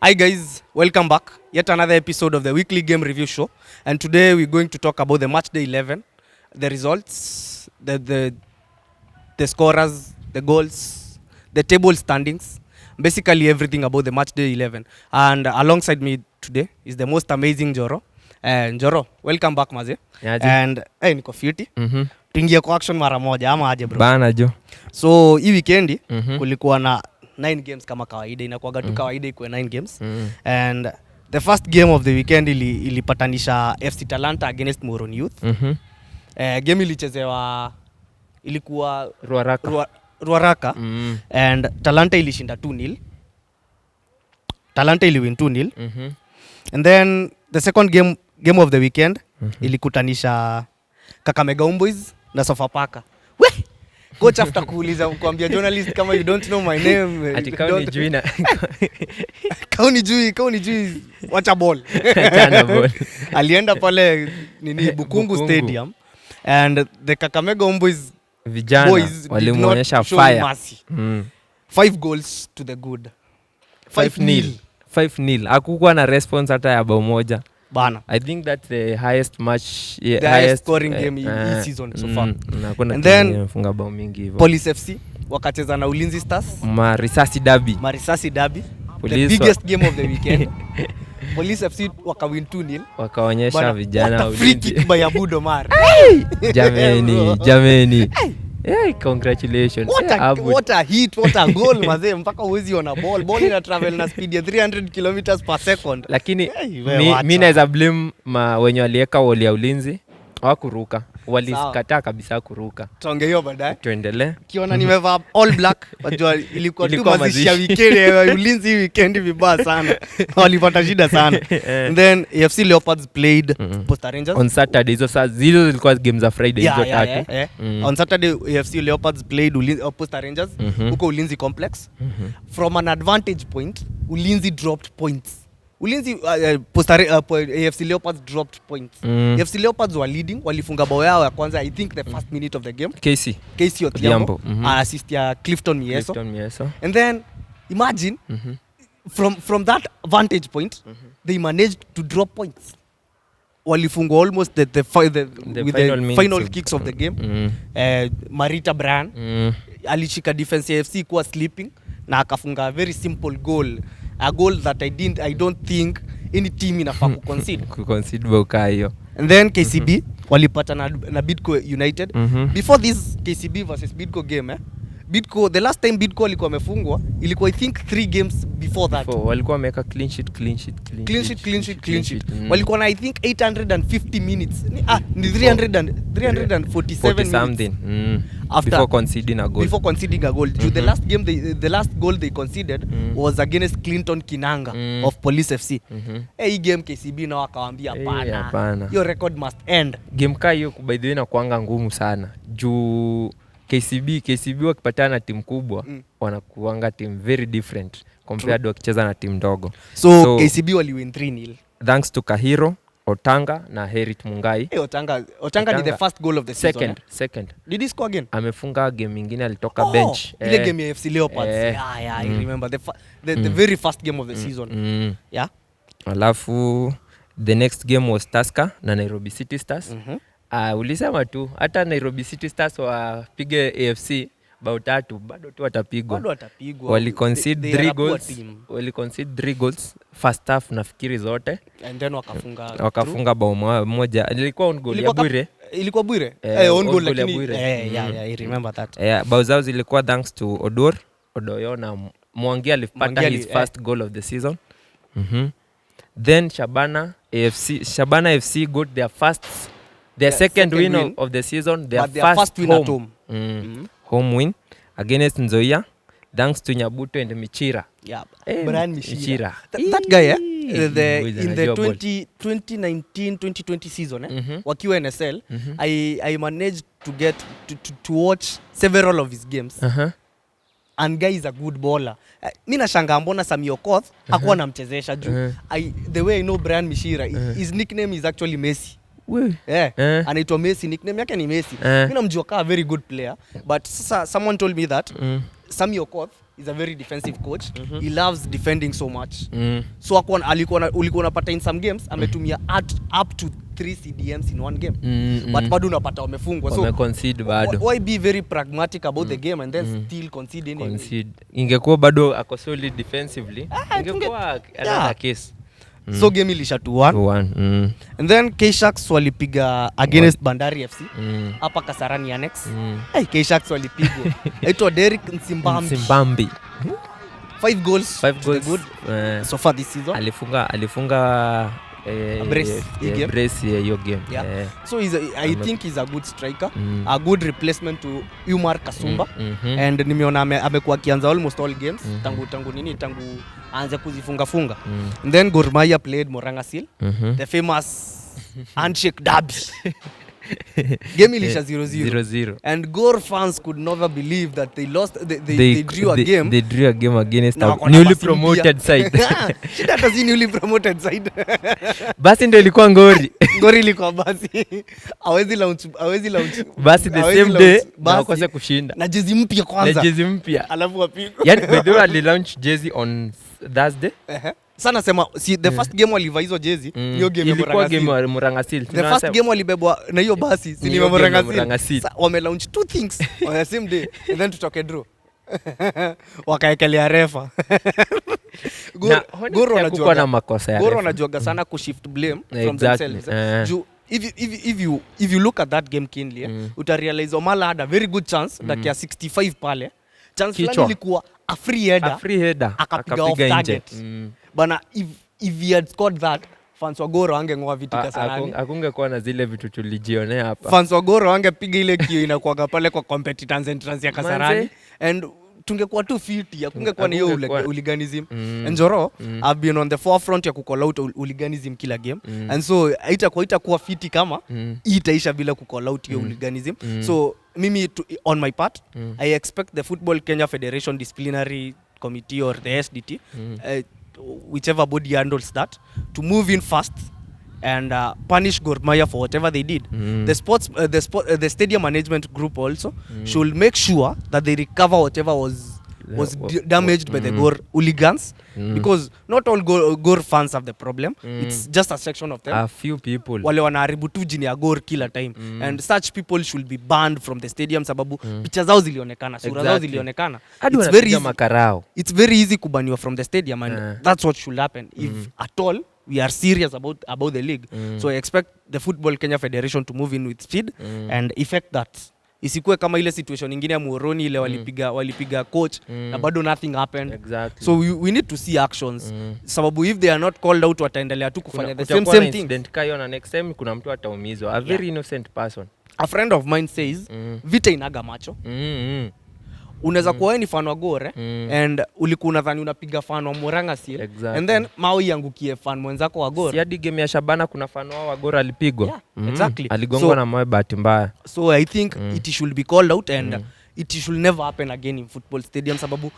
Hi guys, welcome back. Yet another episode of the weekly game review show. And today we're going to talk about the match day 11, the results, the scorers, the goals, the table standings, basically everything about the match day 11. And alongside me today is the most amazing Joro. And Joro, welcome back maze. And niko fiti. Tuingie kwa action mara moja ama aje bro. Bana jo. So hii weekendi kulikuwa na 9 games kama kawaida, inakuwa tu kawaida ikuwe 9 games. And the first game of the weekend ilipatanisha FC Talanta against Moron Youth. Game ilichezewa ilikuwa Ruaraka. And Talanta ilishinda 2-0. Talanta iliwin 2-0. And then the second game of the weekend ilikutanisha Kakamega Homeboys na Sofapaka. Coach after kuuliza kuambia journalist kama you don't know my name ati kauni jui na kauni jui wacha ball. Alienda pale nini Bukungu Stadium and the Kakamega Homeboys vijana walimuonyesha fire. 5 goals to the good. 5-0. Hakukuwa na response hata ya bao moja. Bana. I think that's the highest match, the highest scoring game in season so far. And then funga bao mingi hivyo. Police FC wakacheza na Ulinzi Stars. Marisasi derby. The biggest game of the weekend. Police FC wakawin 2-0. Wakaonyesha vijana Ulinzi. Free kick by Abudo Mar. Jameni. Hey, congratulations. What a hit, what a goal mazee, mpaka uwezi ona ball ina travel na speed ya 300 kilometers per second. Lakini mimi naweza blame wenye walieka wali ya Ulinzi hawakuruka. Walikataa kabisa kuruka. Tuongee hiyo baadaye. Tuendelee. Kiona nimevaa all black, wajua ilikuwa tu mazishi ya weekend ya Ulinzi weekend vibaya sana. Walipata shida sana. And then AFC Leopards played Posta Rangers on Saturday. Hizo zilikuwa games za Friday hizo tatu. On Saturday AFC Leopards played Posta Rangers huko Ulinzi Complex. From an advantage point, Ulinzi dropped points. Ulinzi AFC Leopards dropped points. AFC Leopards were leading, walifunga bao yao ya kwanza I think the first minute of the game. KC Odhiambo assist ya Clifton Mieso. And then imagine from that vantage point they managed to drop points. Walifunga almost the final kicks of the game. Marita Brand alishika defense ya FC kuwa sleeping na akafunga a very simple goal. A goal that I don't think any team inafaa kuconcede boka hiyo. And then KCB walipata na Bidco United. Before this KCB versus Bidco game Bidco, the last time Bidco walikuwa wamefungwa ilikuwa I think 3 games before that. Walikuwa wameka clean sheet. Walikuwa na I think 850 minutes. Ni 347 something. Before conceding a goal. The last goal they conceded was against Clinton Kinanga of Police FC. Hii game KCB na wakawaambia hapana. Your record must end. Game kai hiyo by the way na kuanga ngumu sana. Juu KCB wakipatana na timu kubwa wanakuanga team very different compared wakicheza na timu ndogo. So KCB waliwin 3-0 thanks to Kahiro, Otanga na Herit Mungai. Otanga ni the first goal of the season. Second. Did he score again? Amefunga game nyingine alitoka bench. Ile game ya FC Leopards. I remember the very first game of the season. Yeah. Alafu the next game was Tusker na Nairobi City Stars. Ulisema tu hata Nairobi City Stars wapige AFC bao 3 bado tu watapigwa. Waliconcede 3 goals first half nafikiri zote. And then wakafunga bao moja. Ilikuwa on goal ya Bwire. On goal lakini I remember that. Bao zao zilikuwa thanks to Odoyo na Mwangi alipata his first goal of the season. Then Shabana FC got their second win of the season, their first win at home. Home win against Nzoia thanks to Nyabuto and Michira. Brian Michira. That guy in the 2019-2020 season wakiwa NSL, I managed to get to watch several of his games. And guy is a good bowler. Mimi nashangaa mbona Sami Okoth hakuwa namchezesha juu. The way I know Brian Michira, his nickname is actually Messi. Anaitwa Messi, nickname yake ni Messi. Mimi namjua kama very good player, but sasa someone told me that Sami Okoth is a very defensive coach. He loves defending so much. So ulikuwa unapata in some games ametumia up to 3 CDMs in one game. But bado unapata wamefungwa. So concede bado. Why be very pragmatic about the game and then still concede anyway? Ingekuwa bado ako solid defensively. Ingekuwa another case. So game ilisha 2-1. And then K-Sharks walipiga against Bandari FC hapa Kasarani Annex. K-Sharks walipigwa. Aitwa Derek Nsimbambi. 5 goals good so far this season. Alifunga brace hiyo game. So I think he's a good striker, a good replacement to Umar Kasumba. And nimeona amekuwa kianza almost all games tangu aanze kuzifunga. And then Gor Mahia played Murang'a Seal, the famous handshake derby. Game ilisha 0-0. And Gor fans could never believe that they lost. They drew a game. They drew a game against a newly promoted side. Shida tazi newly promoted side. Basi ndio ilikuwa Ngori. Ngori ilikuwa basi. Hawezi launch. Basi the same day wakose kushinda. Na jezi mpya kwanza. Alafu wapigwa. Yani Bedro ali-launch jersey on Thursday. Sana sema the first game walivaa hizo jezi hiyo game ya Murang'a Seal. The first game walibebwa na hiyo basi si ni Murang'a Seal. Wame launch two things on the same day and then tutoke draw. Wakaekelea refa. Goro anajua na makosa ya refa. Goro anajua sana ku shift blame from themselves. If you look at that game keenly, uta realize Omala had a very good chance that ya 65 pale. Chance fulani ilikuwa a free header akapiga off target. Bana if he had scored that, fans wa Goro angeng'oa viti Kasarani. Akungekuwa na zile vitu tulijionea hapa. Fans wa Goro angepiga ile kio inakuwa pale kwa competitors entrance ya Kasarani and tungekuwa tu fiti, akungekuwa ni hiyo hooliganism. Njoro have been on the forefront ya kucall out hooliganism kila game. And so itakuwa fiti kama itaisha bila kucall out hiyo hooliganism. So mimi on my part I expect the Football Kenya Federation Disciplinary Committee or the SDT whichever body handles that to move in fast and punish Gor Mahia for whatever they did. The stadium management group also should make sure that they recover whatever was damaged by the Gor hooligans, because not all Gor fans have the problem. It's just a section of them. A few people. Wale wanaharibu tu jini ya Gor kila time. And such people should be banned from the stadium sababu picha zao zilionekana, sura zao zilionekana. It's very easy kubaniwa from the stadium and that's what should happen if at all we are serious about the league. So I expect the Football Kenya Federation to move in with speed and effect that. Isikue kama ile situation nyingine ya Muhoroni ile walipiga coach na bado nothing happened. Exactly. So we need to see actions. Sababu if they are not called out wataendelea tu kufanya the same thing. Incident kayo na next time kuna mtu ataumizwa. A very innocent person. A friend of mine says vita inaga macho. Unaweza kuwa ni fan wa Gor and ulikuwa unadhani unapiga fan wa Murang'a Seal. Exactly. And then mao iangukie fan mwenzako wa Gor. Si hadi game ya Shabana kuna fan wa Gor alipigwa. Exactly. Aligongwa na mawe bahati mbaya. So I think it should be called out and it should never happen again in football stadium sababu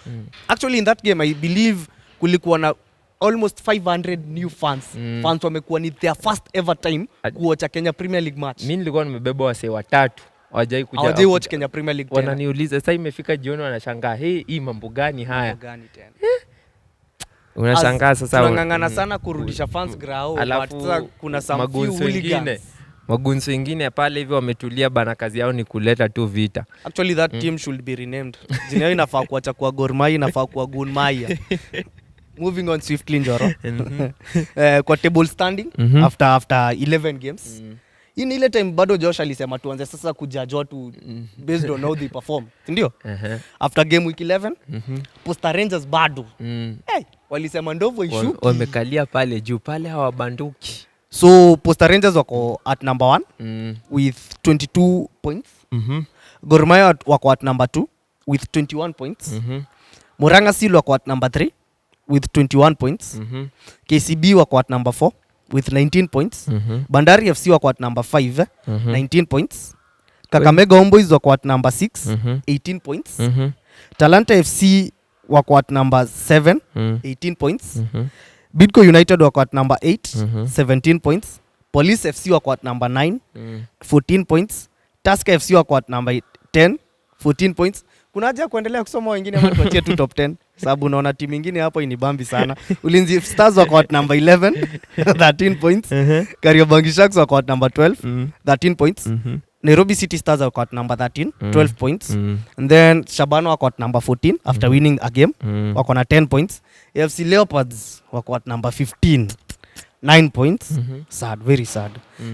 actually in that game I believe kulikuwa na almost 500 new fans. Fans wamekuwa ni their first ever time kuocha Kenya Premier League match. Mimi nilikuwa nimebeba wasee watatu. Hawajai watch Kenya Premier League tena. Wananiuliza sasa imefika jioni wanashangaa, hii mambo gani haya? Mambo gani tena? Unashangaa sasa. Tunangangana sana kurudisha fans grao, but kuna some few hooligans. Magunzo wengine pale hivi wametulia bana, kazi yao ni kuleta tu vita. Actually that team should be renamed. Jina yao inafaa kuacha kwa Gor Mahia, inafaa kuwa Gun Mahia. Moving on swiftly Njoro. Kwa table standing after 11 games. In ile time bado Josh alisema tuanze sasa kujudge watu based on how they perform. Ndio? After game week 11, Posta Rangers bado. Walisema ndovu ishuki. Wamekalia pale juu pale hawabanduki. So Posta Rangers wako at number 1 with 22 points. Gor Mahia wako at number 2 with 21 points. Murang'a Seal wako at number 3 with 21 points. KCB wako at number 4 with 19 points. Bandari FC wako at number 5, 19 points. Kakamega Homeboys wako at number 6, 18 points. Talanta FC wako at number 7, 18 points. Bidco United wako at number 8, 17 points. Police FC wako at number 9, 14 points. Tusker FC wako at number 10, 14 points. kuna haja kuendelea kusoma wengine ama tuachie tu top 10 sababu unaona timu nyingine hapo inibambi sana. Ulinzi Stars wako at number 11 13 points. Kariobangi Sharks wako at number 12 13 points. Nairobi City Stars wako at number 13 12 points. And then Shabana wako at number 14 after winning a game wako na 10 points. AFC Leopards wako at number 15 9 points. Sad, very sad.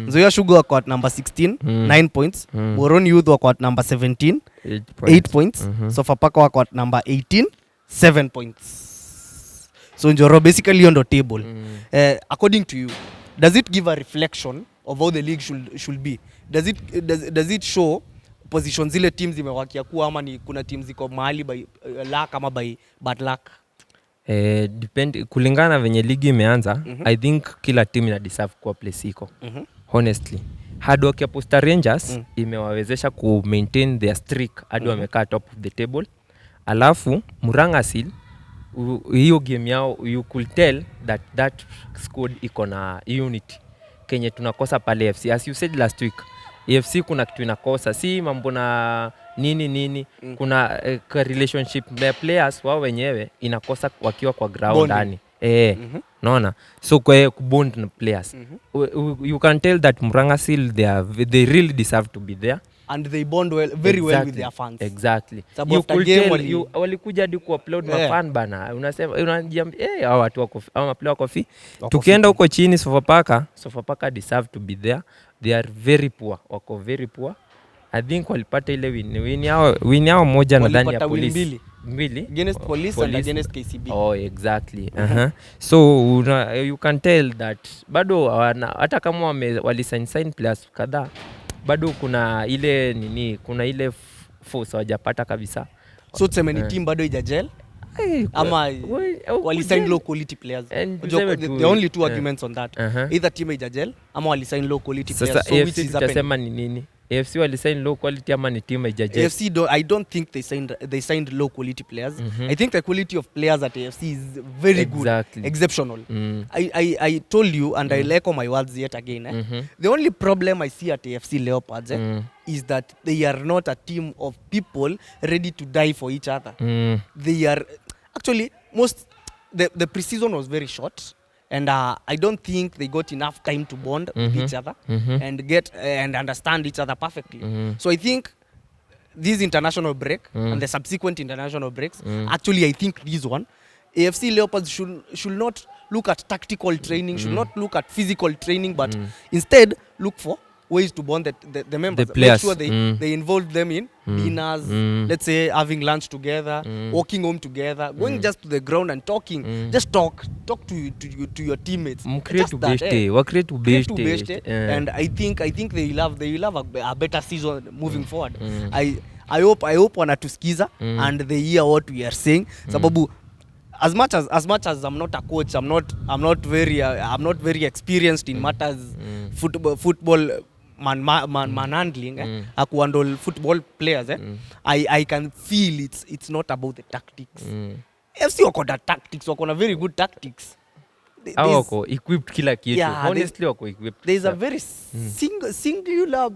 Nzoia Sugar wako at number 16 9 points. Moroni Youth wako at number 17 8 points. Sofapaka wako at number 18 7 points. So Njoro, basically on the table. According to you, does it give a reflection of how the league should be? Does it show position zile teams zimewakia kuwa ama ni kuna teams ziko mahali by luck ama by bad luck? Depend kulingana venye ligi imeanza. I think kila team ina deserve kuwa place iko. Honestly, hard work ya Posta Rangers imewawezesha ku maintain their streak hadi wamekaa top of the table. Alafu Murang'a Seal, hiyo game yao you could tell that squad iko na unity kenye tunakosa pale FC. As you said last week, AFC kuna kitu inakosa, si mambo na nini kuna relationship na players wao wenyewe inakosa wakiwa kwa ground ndani. Naona so kwa kubond na players. You can tell that Murang'a Seal they really deserve to be there and they bond very well with their fans. Exactly. You could tell walikuja hadi ku-upload mafan bana. Unasema unajiambia hao watu wako ama player wako fi. Tukienda huko chini Sofapaka deserve to be there. They are very poor. Wako very poor. I think walipata ile win yao moja nadhani ya Police. Mbili against police and against KCB. Oh, exactly. So you can tell that bado hata kama walisign players kadhaa bado kuna ile force hawajapata kabisa. So tuseme ni team bado haijagel ama walisign low quality players. The only two arguments on that. Either team haijagel ama walisign low quality players. Sasa so which is tutasema ni nini? AFC walisign low quality ama ni team haijagel? AFC I don't think they signed low quality players. I think the quality of players at AFC is very good, exceptional. I told you and I'll echo my words yet again. The only problem I see at AFC Leopards is that they are not a team of people ready to die for each other. They are actually the preseason was very short. And I don't think they got enough time to bond with each other and get and understand each other perfectly. So I think this international break and the subsequent international breaks, actually I think this one, AFC Leopards should not look at tactical training, should not look at physical training, but instead look for ways to bond the members. The players. Make sure they involve them in dinners, let's say having lunch together, walking home together, going just to the ground and talking. Just talk to your teammates. Create best. And I think they will have a better season moving forward. I hope wanatusikiza and they hear what we are saying. Sababu as much as I'm not a coach, I'm not very experienced in matters football man handling akuhandle football players I can feel it's not about the tactics. FC wako na tactics, wako na very good tactics. Wako equipped kila kitu. Honestly wako equipped. There is a very singular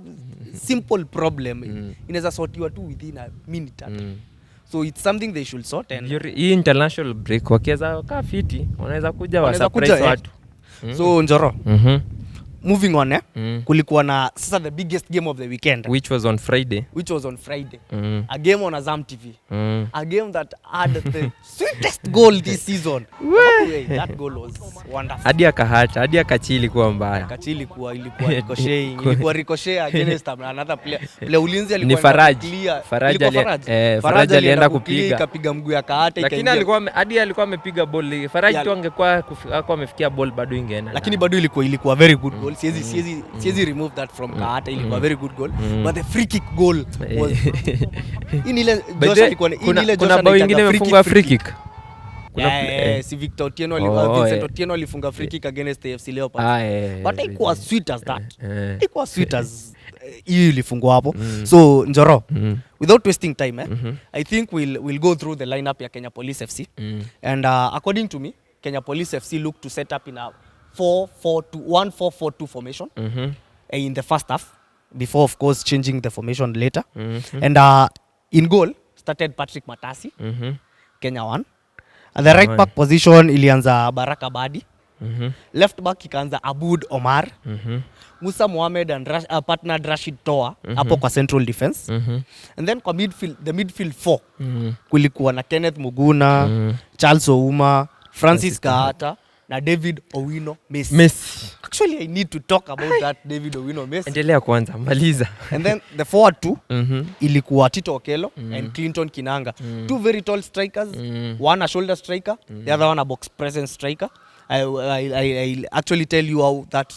simple problem. Inaweza sortiwa tu within a minute. So it's something they should sort. And hii international break wakiweza kaa fiti wanaweza kuja wa surprise watu. So Njoro, moving on, kulikuwa na sasa the biggest game of the weekend, which was on Friday. A game on Azam TV. A game that had the sweetest goal this season. That goal was wonderful. Hadi akachili kuwa mbaya. Ilikuwa ricochet against another player. Ulinzi alikuwa Faraj alienda kupiga. Ikapiga mguu ya Kahata ikaingia. Lakini alikuwa amepiga ball. Faraj tu angekuwa amefikia ball bado ingeenda. Lakini bado ilikuwa very good goal. Siezi remove that from Kahata. Ilikuwa very good goal. But the free kick goal was ile Josh alikuwa ile Josh amefunga free kick. Si Victor Otieno Vincent Otieno alifunga free kick against AFC Leopards. But it was sweet as that. It was sweet as hiyo ilifungwa hapo. So Njoro, without wasting time, I think we'll go through the lineup ya Kenya Police FC. And according to me, Kenya Police FC look to set up in a 4-4-2 formation in the first half, before of course changing the formation later. And in goal, started Patrick Matasi, Kenya 1. At the right back position ilianza Baraka Badi. Left back ikaanza Abud Omar. Musa Mohamed and partner Rashid Toa hapo kwa central defense. And then kwa midfield, the midfield 4 kulikuwa na Kenneth Muguna, Charles Ouma, Francis Kahata na David Owino Messi. Actually I need to talk about that David Owino Messi. Endelea kwanza, maliza. And then the forward 2 ilikuwa Tito Okello and Clinton Kinanga. 2 very tall strikers, one a shoulder striker, the other one a box presence striker. I actually tell you how that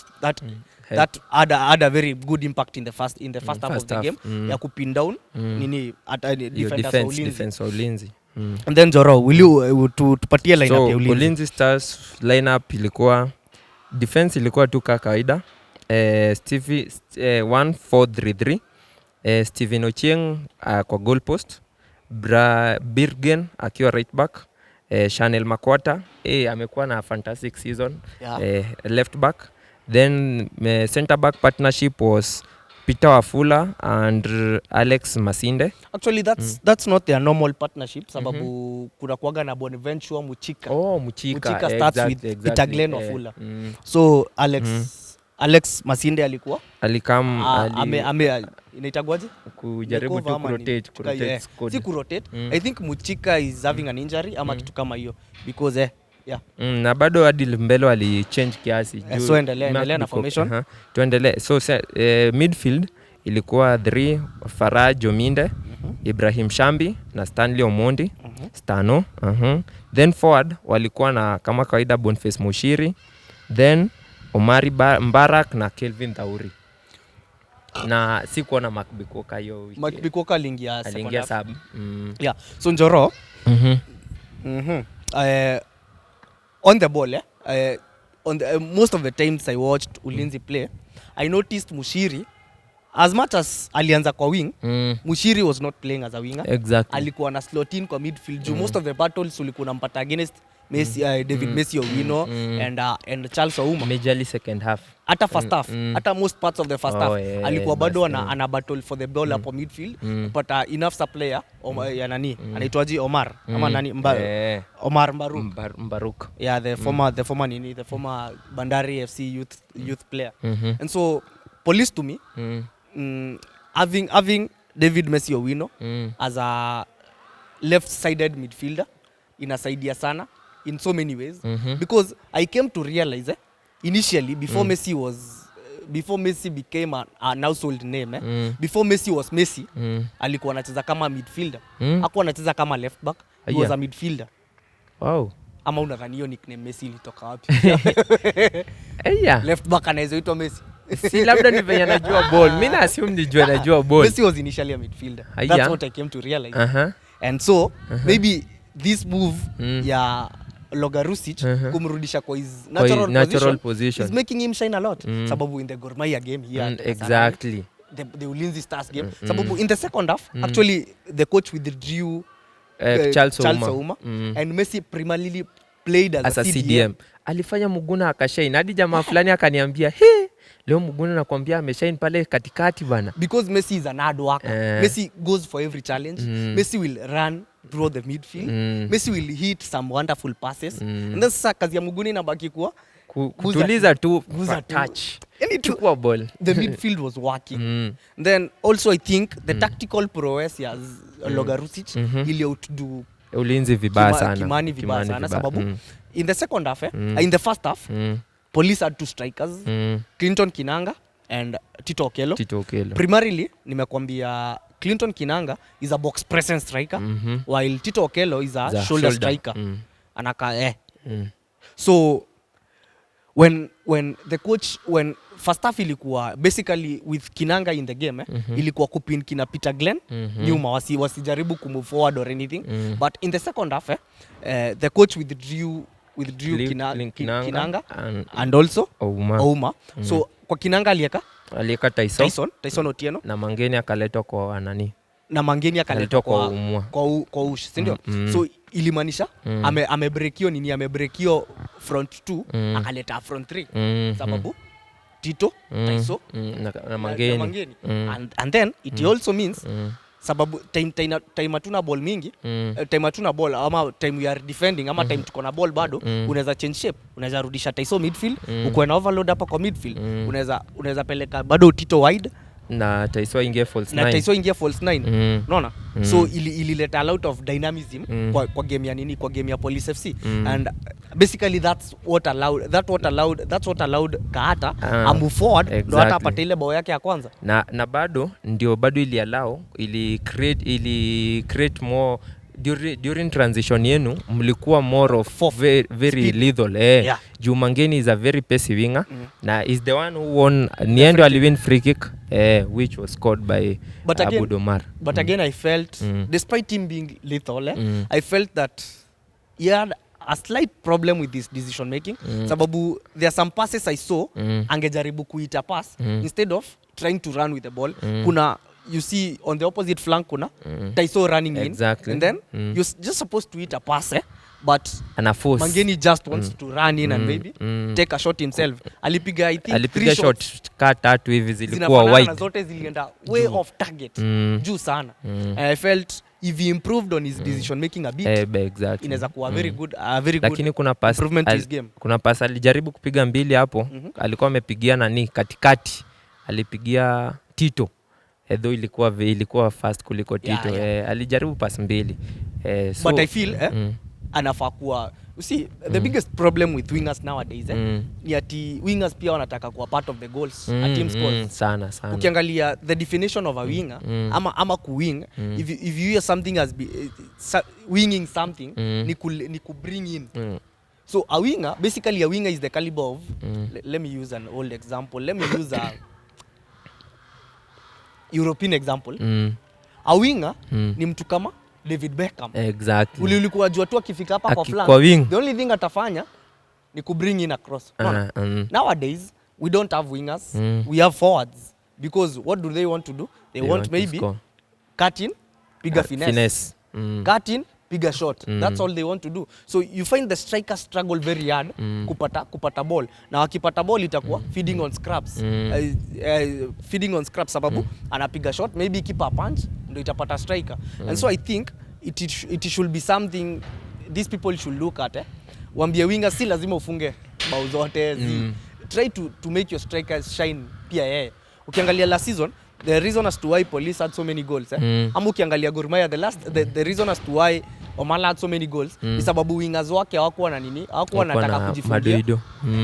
had a very good impact in the first half of the game. Ya kupin down nini at defense Ulinzi. And then Joro, will you tupatie lineup ya Ulinzi? Ulinzi Stars lineup ilikuwa defense ilikuwa tu kawaida. Stevie 1-4-3-3. Steven Ochieng kwa goal post. Birgen akiwa right back. Chanel Makwata amekuwa na fantastic season. Left back. Then center back partnership was Peter Wafula and Alex Masinde. Actually that's not their normal partnership sababu kuna kuaga na Bonaventure Muchika. Muchika starts with Peter Glenn Wafula. So Alex Masinde alikuwa alikam inaitagwaje kujaribu tu kurotate si kurotate. I think Muchika is having an injury ama kitu kama hiyo because na bado hadi mbele ali change kiasi juu. So endelea na formation. Tuendelee. So midfield ilikuwa 3 Faraj Jominde, Ibrahim Shambi na Stanley Omondi, Stano. Then forward walikuwa na kama kawaida Boniface Mushiri, then Omari Mbarak na Kelvin Thauri. Na sikuona Makbikoka hiyo wiki. Makbikoka aliingia sub. Yeah. So Njoro. On the ball, most of the times I watched Ulinzi play, I noticed Mushiri, as much as alianza kwa wing, Mushiri was not playing as a winger. Exactly. Alikuwa na slot in kwa midfield. Most of the battles ulikuwa unampata against Messi, David Messi Owino and Charles Ouma. Majorly second half. Hata first half, hata most parts of the first half, alikuwa bado ana battle for the ball hapo midfield, but enough supply ya nani, anaitwaje Omar ama nani Omar Mbaruk. Yeah, the former Bandari FC youth player. And so police to me, having David Messi Owino as a left-sided midfielder inasaidia sana in so many ways, because I came to realize initially before Messi became an household name, before Messi was Messi, alikuwa anacheza kama midfielder. Hakuwa anacheza kama left back, he was a midfielder. Wow. Ama unadhani hiyo nickname Messi ilitoka wapi? Left back anaitwa Messi. Si labda ni venye anajua ball. Mimi na assume nijua anajua ball. Messi was initially a midfielder. That's what I came to realize. And so maybe this move ya Logarusic kumrudisha kwa his natural position is making him shine a lot. Sababu in the Gor Mahia game here, exactly, the Ulinzi Stars game, sababu in the second half actually the coach withdrew Charles Ouma and Messi primarily played as a CDM. Alifanya Muguna akashine hadi jamaa fulani akaniambia leo Muguna nakwambia ameshine pale katikati bana, because Messi is an hard worker. Messi goes for every challenge. Messi will run through the midfield. Messi will hit some wonderful passes. And then sasa kazi ya Muguna inabaki kuwa kutuliza tu touch. Chukua ball. The midfield was working. Then also I think the tactical prowess ya Logarusic ili outdo Ulinzi vibaya sana. Kimani vibaya sana sababu in the second half in the first half Police had 2 strikers, Clinton Kinanga and Tito Okello. Primarily nimekwambia Clinton Kinanga is a box presence striker, while Tito Okello is a shoulder striker. Anaka So when the coach, when first half ilikuwa basically with Kinanga in the game, ilikuwa kupin kina Peter Glenn nyuma wasijaribu kumove forward or anything, but in the second half the coach withdrew Kinanga and also Ouma. So kwa Kinanga alieka Tyson Otieno na Mangeni akaletwa kwa nani, na Mangeni akaletwa kwa Ush, si ndio? So ilimaanisha amebreakio nini, amebreakio front 2 akaleta front 3 sababu Tito, Tyson na Mangeni. And then it also means sababu time hatuna ball mingi, time hatuna ball ama time we are defending ama time tuko na ball bado, unaweza change shape, unaweza rudisha Taiso midfield, uko na overload hapa kwa midfield, unaweza peleka bado Tito wide na Taiso ingia false 9. Unaona? So ilileta a lot of dynamism kwa game ya nini, kwa game ya Police FC, and basically that's what allowed Kahata move forward, ndo hata apate ile bao yake ya kwanza, na bado ili allow ili create more during transition yenu, mlikuwa more of very lethal. Juu Mangeni is a very pacey winger, na is the one who won niendo aliwin free kick which was scored by Abu Domar. But again I felt despite him being lethal, I felt that he had a slight problem with this decision making, sababu there are some passes I saw angejaribu kuita pass instead of trying to run with the ball. Kuna, you see on the opposite flank kuna Taiso running in, and then you're just supposed to hit a pass, but Mangeni just wants to run in and maybe take a shot himself. Alipiga I think 3 shots tatu hivi zilikuwa wide, na zote zilienda way off target, juu sana. And I felt if he improved on his decision making a bit, inaweza kuwa very good, lakini kuna pass improvement his game. Kuna pass alijaribu kupiga mbili hapo, alikuwa amepigia nani katikati, alipigia Tito, though ilikuwa fast kuliko Tito. Alijaribu pass mbili, so, but I feel anafaa kuwa, you see the biggest problem with wingers nowadays ni ati wingers pia wanataka kuwa part of the goals a team scores sana. Ukiangalia the definition of a winger ama kuwing, if you hear something as winging something, ni ku bring in. So a winger, basically a winger is the caliber of let me use an old example, let me use a European example. A winger ni mtu kama David Beckham. Exactly. Ulikuwa jua tu akifika hapa kwa flank, the only thing atafanya ni ku bring in a cross. Nowadays we don't have wingers, we have forwards, because what do they want to do? They want maybe cut in, piga finesse. Cut in, piga shot. That's all they want to do. So you find the strikers struggle very hard kupata ball. Na wakipata ball itakuwa feeding on scraps. Feeding on scraps sababu anapiga shot, maybe keep a punch, ndio itapata striker. And so I think it should be something these people should look at. Waambie winger si lazima ufunge bao zote. Try to make your strikers shine pia yeye. Ukiangalia last season, the reason as to why Police had so many goals, ama ukiangalia Gor Mahia the reason as to why Omala had so many goals ni sababu wingers wake hawakuwa na nini, hawakuwa wanataka kujifungia.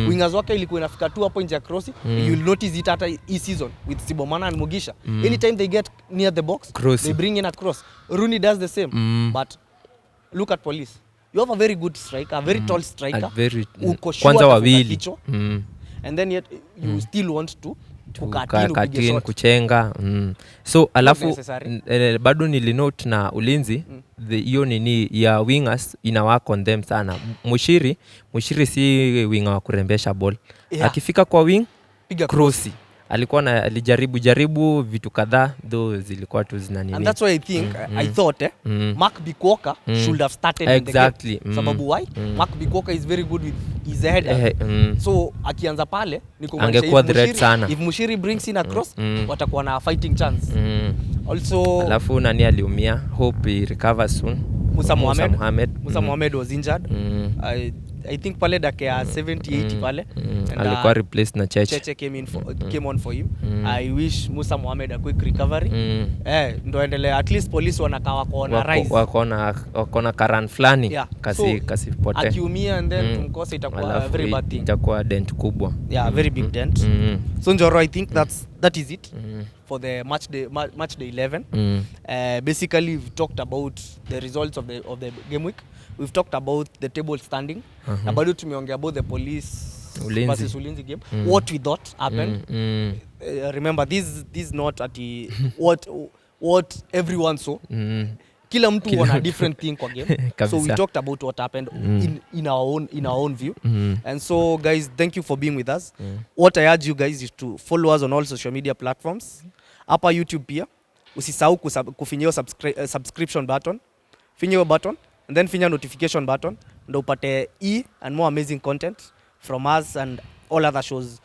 Wingers wake ilikuwa inafika tu hapo nje ya cross. You'll notice it hata hii season with Sibomana and Mugisha. Anytime they get near the box, they bring in a cross. Rooney does the same. But look at Police. You have a very good striker, a very tall striker. Kwanza wawili. And then yet you still want to kukatini kuchenga. So alafu bado nilinote na Ulinzi hiyo nini ya wingers ina work on them sana. Mushiri si winger wa kurembesha ball. Akifika kwa wing piga cross. Alijaribu vitu kadhaa, though zilikuwa tu zina nini. And that's why I think I thought Mark Bikoka should have started in the game. Sababu why? Mark Bikoka is very good with his header. So akianza pale ni kumaanisha if Mushiri brings in a cross, watakuwa na fighting chance. Also alafu nani aliumia, hope he recovers soon. Musa Mohamed was injured. I think pale dakika 70-80 pale alikuwa replaced na Cheche came on for him. I wish Musa Mohamed a quick recovery. Ndo endelea, at least Police wanakaa wako na rise, wako na karan flani kasi pote. Akiumia and then tumkose itakuwa a very bad thing, itakuwa dent kubwa. Very big dent. So Njoro, I think that is it for the match day 11. Basically we've talked about the results of the game week. We've talked about the table standing. Na bado tumeongea about the Police versus Ulinzi game. What we thought happened. Remember, this is not at what everyone saw. Kila mtu wana different thing kwa game. So we talked about what happened in our own view. And so guys, thank you for being with us. What I urge you guys is to follow us on all social media platforms. Hapa YouTube pia usisahau kufinya subscription button. Finya button and then finya notification button ndo upate and more amazing content from us and all other shows